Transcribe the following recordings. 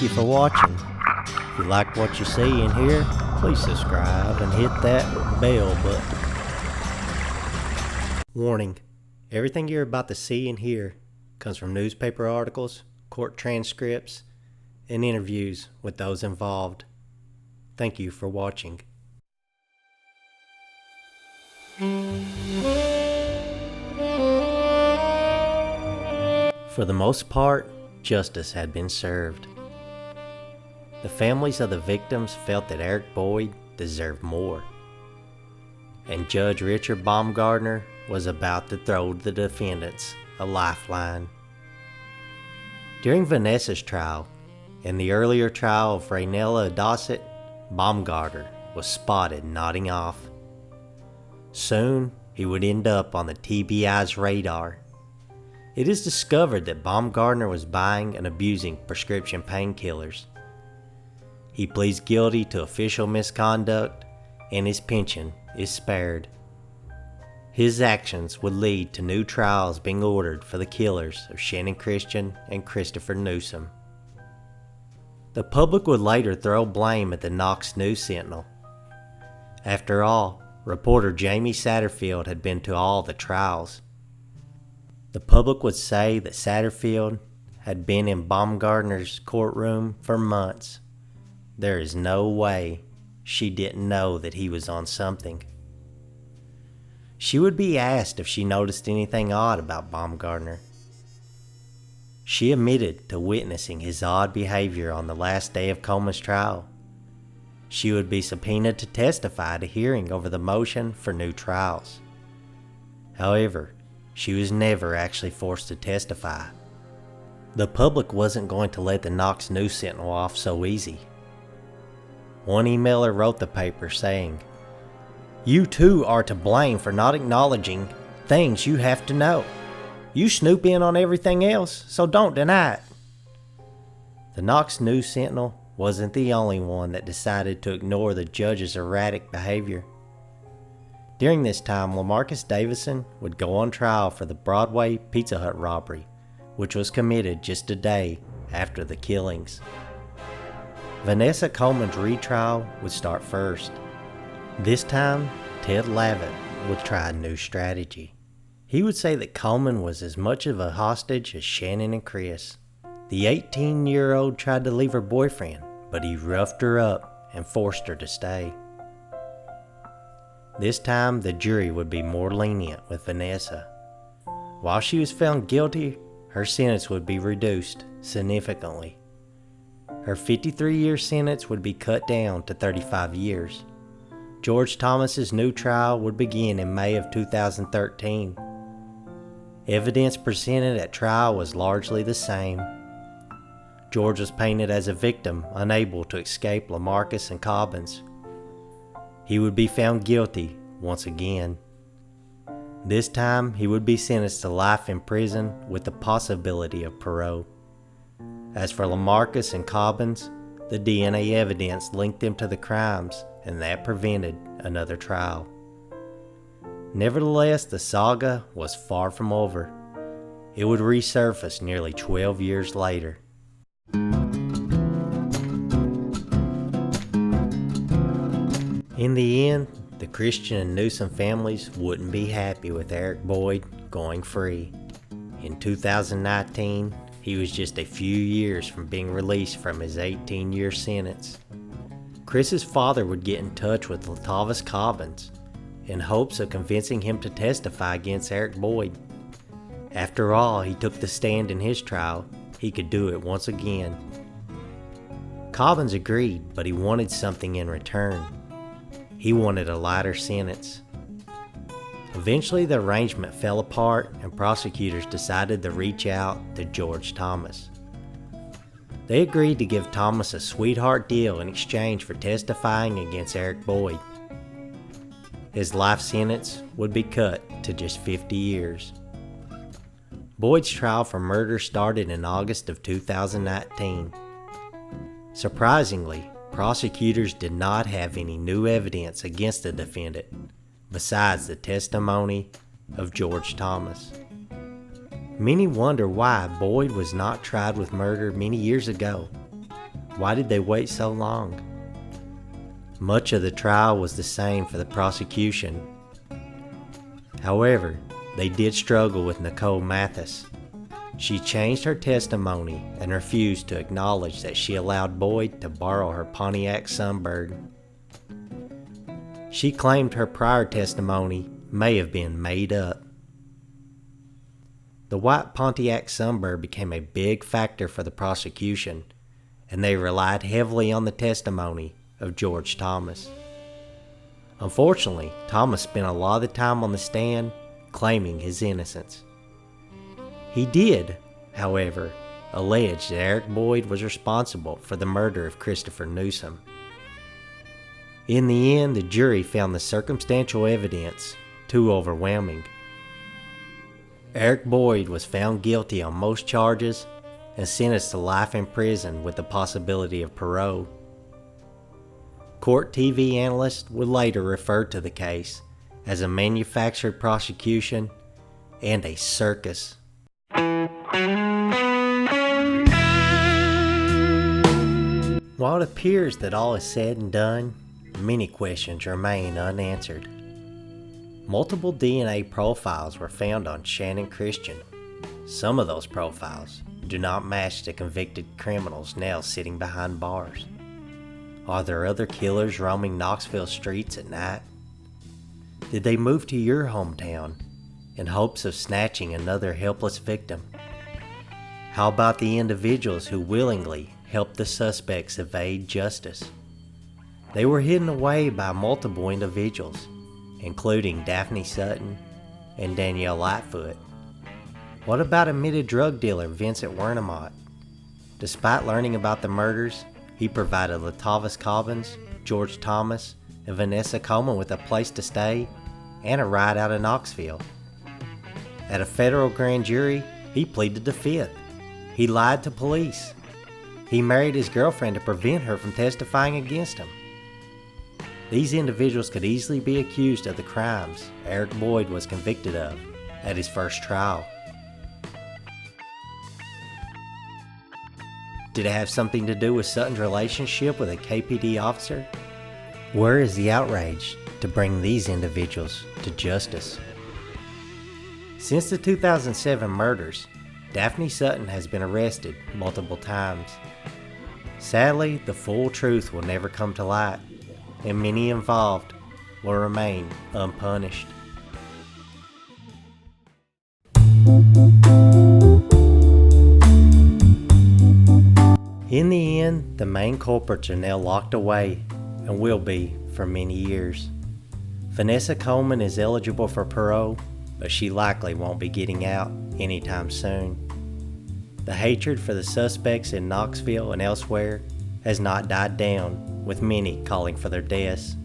Thank you for watching. If you like what you see and hear, please subscribe and hit that bell button. Warning: everything you're about to see and hear comes from newspaper articles, court transcripts, and interviews with those involved. Thank you for watching. For the most part, justice had been served. The families of the victims felt that Eric Boyd deserved more, and Judge Richard Baumgardner was about to throw the defendants a lifeline. During Vanessa's trial and the earlier trial of Raynella Dossett, Baumgardner was spotted nodding off. Soon, he would end up on the TBI's radar. It is discovered that Baumgardner was buying and abusing prescription painkillers. He pleads guilty to official misconduct, and his pension is spared. His actions would lead to new trials being ordered for the killers of Shannon Christian and Christopher Newsom. The public would later throw blame at the Knoxville News Sentinel. After all, reporter Jamie Satterfield had been to all the trials. The public would say that Satterfield had been in Baumgardner's courtroom for months. There is no way she didn't know that he was on something. She would be asked if she noticed anything odd about Baumgardner. She admitted to witnessing his odd behavior on the last day of Coleman's trial. She would be subpoenaed to testify at a hearing over the motion for new trials. However, she was never actually forced to testify. The public wasn't going to let the Knox News Sentinel off so easy. One emailer wrote the paper saying, "You too are to blame for not acknowledging things you have to know. You snoop in on everything else, so don't deny it." The Knox News Sentinel wasn't the only one that decided to ignore the judge's erratic behavior. During this time, Lamarcus Davison would go on trial for the Broadway Pizza Hut robbery, which was committed just a day after the killings. Vanessa Coleman's retrial would start first. This time, Ted Lavitt would try a new strategy. He would say that Coleman was as much of a hostage as Shannon and Chris. The 18-year-old tried to leave her boyfriend, but he roughed her up and forced her to stay. This time, the jury would be more lenient with Vanessa. While she was found guilty, her sentence would be reduced significantly. Her 53-year sentence would be cut down to 35 years. George Thomas's new trial would begin in May of 2013. Evidence presented at trial was largely the same. George was painted as a victim unable to escape Lamarcus and Cobbins. He would be found guilty once again. This time, he would be sentenced to life in prison with the possibility of parole. As for Lamarcus and Cobbins, the DNA evidence linked them to the crimes, and that prevented another trial. Nevertheless, the saga was far from over. It would resurface nearly 12 years later. In the end, the Christian and Newsom families wouldn't be happy with Eric Boyd going free. In 2019, he was just a few years from being released from his 18-year sentence. Chris's father would get in touch with Latavis Cobbins in hopes of convincing him to testify against Eric Boyd. After all, he took the stand in his trial. He could do it once again. Cobbins agreed, but he wanted something in return. He wanted a lighter sentence. Eventually, the arrangement fell apart, and prosecutors decided to reach out to George Thomas. They agreed to give Thomas a sweetheart deal in exchange for testifying against Eric Boyd. His life sentence would be cut to just 50 years. Boyd's trial for murder started in August of 2019. Surprisingly, prosecutors did not have any new evidence against the defendant, besides the testimony of George Thomas. Many wonder why Boyd was not tried with murder many years ago. Why did they wait so long? Much of the trial was the same for the prosecution. However, they did struggle with Nicole Mathis. She changed her testimony and refused to acknowledge that she allowed Boyd to borrow her Pontiac Sunbird. She claimed her prior testimony may have been made up. The white Pontiac Sunbird became a big factor for the prosecution, and they relied heavily on the testimony of George Thomas. Unfortunately, Thomas spent a lot of the time on the stand claiming his innocence. He did, however, allege that Eric Boyd was responsible for the murder of Christopher Newsom. In the end, the jury found the circumstantial evidence too overwhelming. Eric Boyd was found guilty on most charges and sentenced to life in prison with the possibility of parole. Court TV analysts would later refer to the case as a manufactured prosecution and a circus. While it appears that all is said and done, many questions remain unanswered. Multiple DNA profiles were found on Channon Christian. Some of those profiles do not match the convicted criminals now sitting behind bars. Are there other killers roaming Knoxville streets at night? Did they move to your hometown in hopes of snatching another helpless victim? How about the individuals who willingly helped the suspects evade justice? They were hidden away by multiple individuals, including Daphne Sutton and Danielle Lightfoot. What about admitted drug dealer Vincent Wernemont? Despite learning about the murders, he provided Latavis Cobbins, George Thomas, and Vanessa Coleman with a place to stay and a ride out of Knoxville. At a federal grand jury, he pleaded the fifth. He lied to police. He married his girlfriend to prevent her from testifying against him. These individuals could easily be accused of the crimes Eric Boyd was convicted of at his first trial. Did it have something to do with Sutton's relationship with a KPD officer? Where is the outrage to bring these individuals to justice? Since the 2007 murders, Daphne Sutton has been arrested multiple times. Sadly, the full truth will never come to light, and many involved will remain unpunished. In the end, the main culprits are now locked away and will be for many years. Vanessa Coleman is eligible for parole, but she likely won't be getting out anytime soon. The hatred for the suspects in Knoxville and elsewhere has not died down, with many calling for their deaths.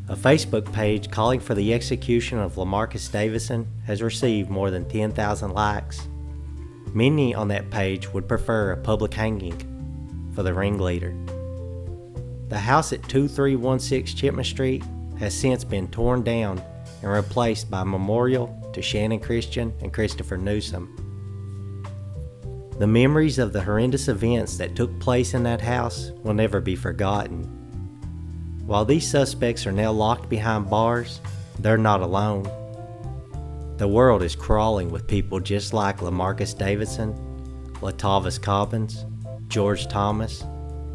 A Facebook page calling for the execution of Lamarcus Davison has received more than 10,000 likes. Many on that page would prefer a public hanging for the ringleader. The house at 2316 Chipman Street has since been torn down and replaced by a memorial to Channon Christian and Christopher Newsom. The memories of the horrendous events that took place in that house will never be forgotten. While these suspects are now locked behind bars, they're not alone. The world is crawling with people just like Lamarcus Davison, Latavis Cobbins, George Thomas,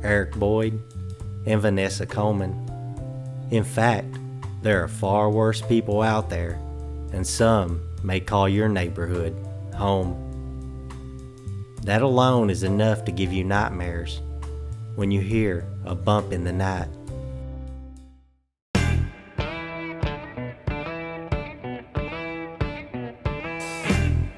Eric Boyd, and Vanessa Coleman. In fact, there are far worse people out there, and some may call your neighborhood home. That alone is enough to give you nightmares when you hear a bump in the night.